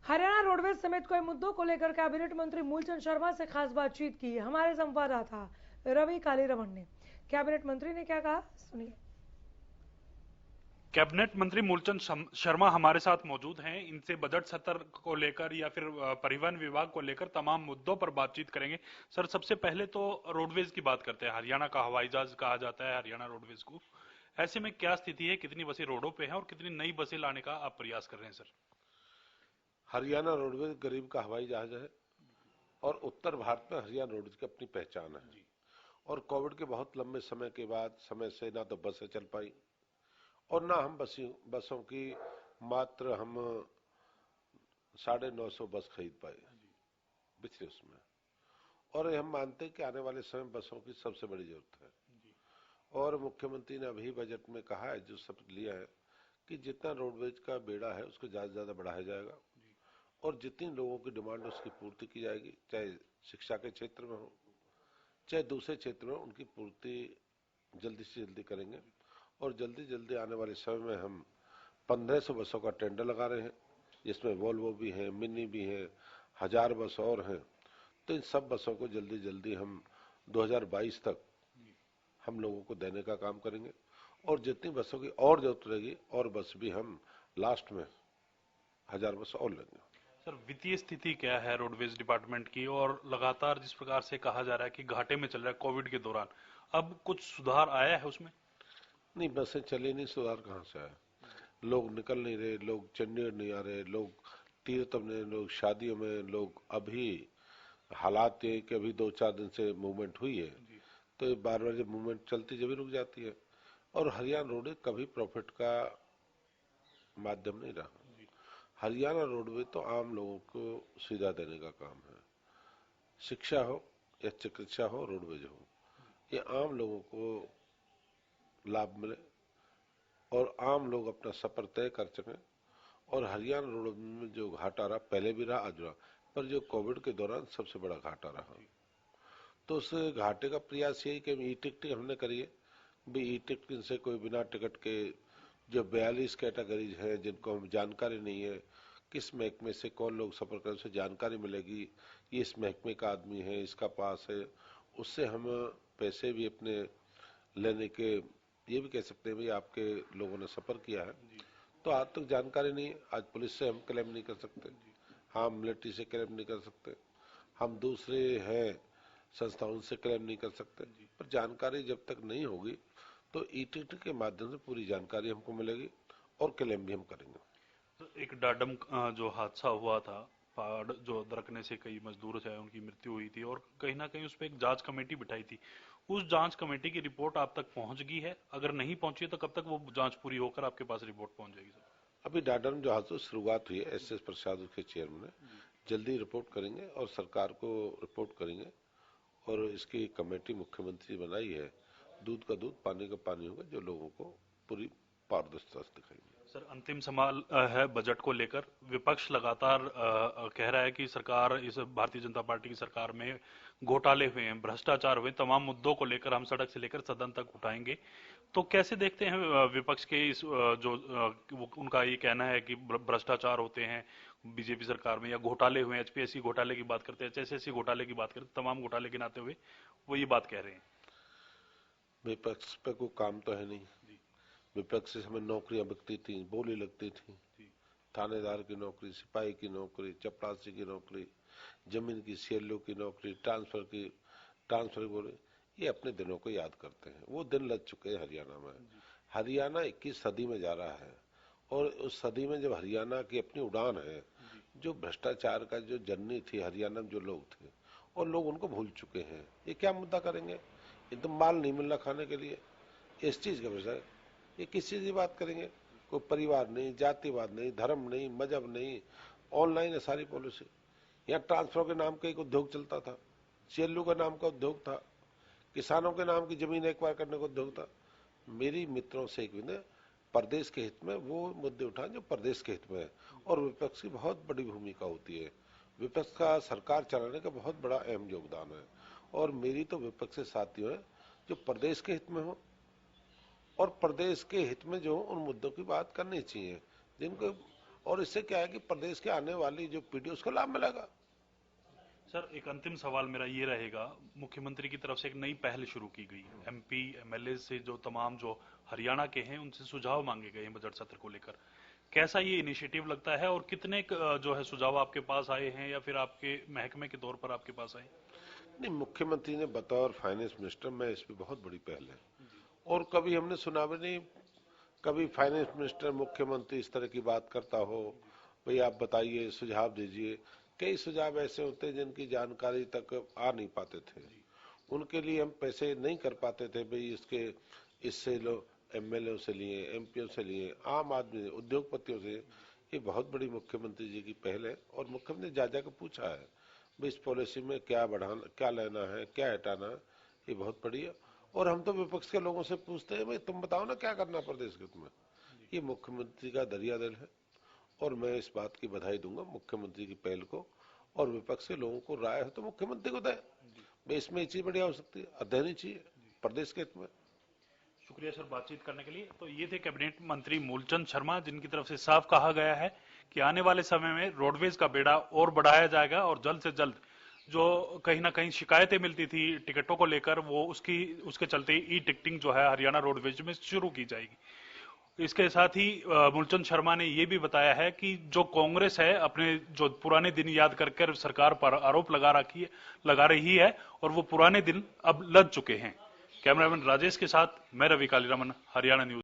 Haryana roadways समेत कई मुद्दों को लेकर कैबिनेट मंत्री मूलचंद शर्मा से खास बातचीत की। हमारे संवाददाता रवि कालीरमण ने कैबिनेट मंत्री ने क्या कहा, सुनिए। कैबिनेट मंत्री मूलचंद शर्मा हमारे साथ मौजूद हैं। इनसे बजट सत्र को लेकर या फिर परिवहन विभाग को लेकर तमाम मुद्दों पर बातचीत करेंगे। सर, सबसे पहले तो रोडवेज की बात करते हैं। हरियाणा का हवाई जहाज कहा जाता है हरियाणा रोडवेज को। ऐसे में क्या स्थिति है, कितनी बसें रोडों पे हैं और कितनी नई बसें लाने का आप प्रयास कर रहे हैं सर? हरियाणा रोडवेज गरीब का हवाई जहाज है और उत्तर भारत में हरियाणा रोडवेज की अपनी पहचान है। और कोविड के बहुत लंबे समय के बाद समय से ना तो बसें चल पाई और ना हम बसों की मात्र हम 950 बस खरीद पाए पिछले उसमें। और हम मानते हैं कि आने वाले समय बसों की सबसे बड़ी जरूरत है। और मुख्यमंत्री ने अभी बजट में कहा है, जो सब लिया है, कि जितना रोडवेज का बेड़ा है उसको ज्यादा से ज्यादा बढ़ाया जाएगा और जितनी लोगों की डिमांड उसकी पूर्ति की जाएगी, चाहे शिक्षा के क्षेत्र में हो चाहे दूसरे क्षेत्र में, उनकी पूर्ति जल्दी से जल्दी करेंगे। और जल्दी जल्दी आने वाले समय में हम 1500 बसों का टेंडर लगा रहे हैं, जिसमें वोल्वो भी है, मिनी भी है, 1000 बस और हैं। तो इन सब बसों को जल्दी जल्दी हम 2022 तक हम लोगों को देने का काम करेंगे। और जितनी बसों की और जरूरत रहेगी और बस भी हम लास्ट में 1000 बस और लेंगे। सर, वित्तीय स्थिति क्या है रोडवेज डिपार्टमेंट की? और लगातार जिस प्रकार से कहा जा रहा है कि घाटे में चल रहा है कोविड के दौरान, अब कुछ सुधार आया है उसमें? नहीं, बसें चली नहीं, सुधार कहाँ से आया? लोग निकल नहीं रहे, लोग चंडीगढ़ नहीं आ रहे, लोग तीर्थों में, लोग शादियों में, लोग अभी हालात ये कि अभी 2-4 दिन से मूवमेंट हुई है, तो ये बार बार जब मूवमेंट चलती जब रुक जाती है। और हरियाणा रोडवेज कभी प्रॉफिट का माध्यम नहीं रहा। हरियाणा रोडवेज तो आम लोगों को सुविधा देने का काम है। शिक्षा हो या चिकित्सा हो, रोडवेज हो, ये आम लोगों को लाभ मिले और आम लोग अपना सफर तय कर सकें। और हरियाणा रोड में जो घाटा रहा, पहले भी रहा आज रहा, पर जो कोविड के दौरान सबसे बड़ा घाटा रहा, तो उस घाटे का प्रयास यही कि ई टिकट हमने करी है भी। ई टिकट से कोई बिना टिकट के जो 42 कैटेगरीज हैं जिनको हम जानकारी नहीं है, किस महकमे से कौन लोग सफर करें, उसे जानकारी मिलेगी, ये इस महकमे का आदमी है, इसका पास है, उससे हम पैसे भी अपने लेने के, ये भी कह सकते हैं भाई आपके लोगों ने सफर किया है। तो आज तक जानकारी नहीं है। आज पुलिस से हम क्लेम नहीं कर सकते, हम मिलिट्री से क्लेम नहीं कर सकते, हम दूसरे हैं संस्थाओं से क्लेम नहीं कर सकते। पर जानकारी जब तक नहीं होगी तो ई टिकट के माध्यम से पूरी जानकारी हमको मिलेगी और क्लेम भी हम करेंगे। तो एक डाडम जो हादसा हुआ था, पहाड़ जो दरकने से कई मजदूर है उनकी मृत्यु हुई थी और कहीं ना कहीं उस पर एक जांच कमेटी बिठाई थी। उस जांच कमेटी की रिपोर्ट आप तक पहुंच गई है? अगर नहीं पहुंची है तो कब तक वो जांच पूरी होकर आपके पास रिपोर्ट पहुंच जाएगी सर? अभी डाडम जो हादसा शुरुआत हुई है, एस प्रसाद उसके चेयरमैन है, जल्दी रिपोर्ट करेंगे और सरकार को रिपोर्ट करेंगे। और इसकी कमेटी मुख्यमंत्री बनाई है। दूध का दूध पानी का पानी होगा, जो लोगों को पूरी पारदर्शिता से दिखाएंगे। सर, अंतिम सवाल है बजट को लेकर। विपक्ष लगातार कह रहा है कि सरकार, इस भारतीय जनता पार्टी की सरकार में घोटाले हुए हैं, भ्रष्टाचार हुए। तमाम मुद्दों को लेकर हम सड़क से लेकर सदन तक उठाएंगे। तो कैसे देखते हैं विपक्ष के इस उनका ये कहना है कि भ्रष्टाचार होते हैं बीजेपी सरकार में, या घोटाले हुए हैं, एचपीएससी घोटाले की बात करते हैं, एचएसएससी घोटाले की बात करते हैं, तमाम घोटाले गिनाते हुए वो ये बात कह रहे हैं। विपक्ष पे कोई काम तो है नहीं। विपक्ष से हमें नौकरियां बिकती थी, बोली लगती थी, थानेदार की नौकरी, सिपाही की नौकरी, चपरासी की नौकरी, जमीन की सीएलओ की नौकरी, ट्रांसफर बोले, ये अपने दिनों को याद करते हैं। वो दिन लग चुके हैं हरियाणा में। हरियाणा 21 सदी में जा रहा है और उस सदी में जब हरियाणा की अपनी उड़ान है, जो भ्रष्टाचार का जो जननी थी हरियाणा में, जो लोग थे और लोग उनको भूल चुके हैं। ये क्या मुद्दा करेंगे? एकदम माल नहीं मिल रहा खाने के लिए, इस चीज का विषय, ये किस चीज की बात करेंगे? कोई परिवार नहीं, जातिवाद नहीं, धर्म नहीं, मजहब नहीं, ऑनलाइन है सारी पॉलिसी। यहाँ ट्रांसफर के नाम का एक उद्योग चलता था, सीएलयू के नाम का उद्योग था, किसानों के नाम की जमीन एक बार करने का उद्योग था। मेरी मित्रों से एक विनय, प्रदेश के हित में वो मुद्दे उठाएं जो प्रदेश के हित में है। और विपक्ष की बहुत बड़ी भूमिका होती है। विपक्ष का सरकार चलाने का बहुत बड़ा अहम योगदान है। और मेरी तो विपक्ष से साथियों है जो प्रदेश के हित में हो और प्रदेश के हित में जो उन मुद्दों की बात करनी चाहिए जिनको और इससे क्या है कि प्रदेश के आने वाली जो पीढ़ी उसको लाभ मिलेगा। सर, एक अंतिम सवाल मेरा ये रहेगा, मुख्यमंत्री की तरफ से एक नई पहल शुरू की गई, एमपी एमएलए से जो तमाम जो हरियाणा के हैं उनसे सुझाव मांगे गए हैं बजट सत्र को लेकर। कैसा ये इनिशिएटिव लगता है और कितने जो है सुझाव आपके पास आए हैं या फिर आपके महकमे के तौर पर आपके पास आए? नहीं, मुख्यमंत्री ने बतौर फाइनेंस मिनिस्टर में इस पे बहुत बड़ी पहल है और कभी हमने सुना भी नहीं, कभी फाइनेंस मिनिस्टर मुख्यमंत्री इस तरह की बात करता हो, भाई आप बताइए, सुझाव दीजिए। कई सुझाव ऐसे होते हैं जिनकी जानकारी तक आ नहीं पाते थे, उनके लिए हम पैसे नहीं कर पाते थे, भाई इससे लोग एमएलए से लिए, एमपीओ से लिए, आम आदमी, उद्योगपतियों से। ये बहुत बड़ी मुख्यमंत्री जी की पहल है और मुख्यमंत्री जा जाकर पूछा है भाई इस पॉलिसी में क्या बढ़ाना, क्या लेना है, क्या हटाना है। ये बहुत बढ़िया। और हम तो विपक्ष के लोगों से पूछते हैं भाई तुम बताओ ना क्या करना प्रदेश के तुम्हें। ये मुख्यमंत्री का दरिया दिल है और मैं इस बात की बधाई दूंगा मुख्यमंत्री की पहल को। और विपक्ष के लोगों को राय है तो मुख्यमंत्री को दे, भाई इसमें ये चीज बढ़िया हो सकती है, अध्ययन ही चाहिए प्रदेश के हित में। शुक्रिया सर बातचीत करने के लिए। तो ये थे कैबिनेट मंत्री मूलचंद शर्मा, जिनकी तरफ से साफ कहा गया है कि आने वाले समय में रोडवेज का बेड़ा और बढ़ाया जाएगा और जल्द से जल्द जो कहीं ना कहीं शिकायतें मिलती थी टिकटों को लेकर, वो उसके चलते ई टिकटिंग जो है हरियाणा रोडवेज में शुरू की जाएगी। इसके साथ ही मूलचंद शर्मा ने यह भी बताया है कि जो कांग्रेस है अपने जो पुराने दिन याद करके सरकार पर आरोप लगा रही है और वो पुराने दिन अब लग चुके हैं। कैमरामैन राजेश के साथ मैं रवि कालीरामन, हरियाणा न्यूज।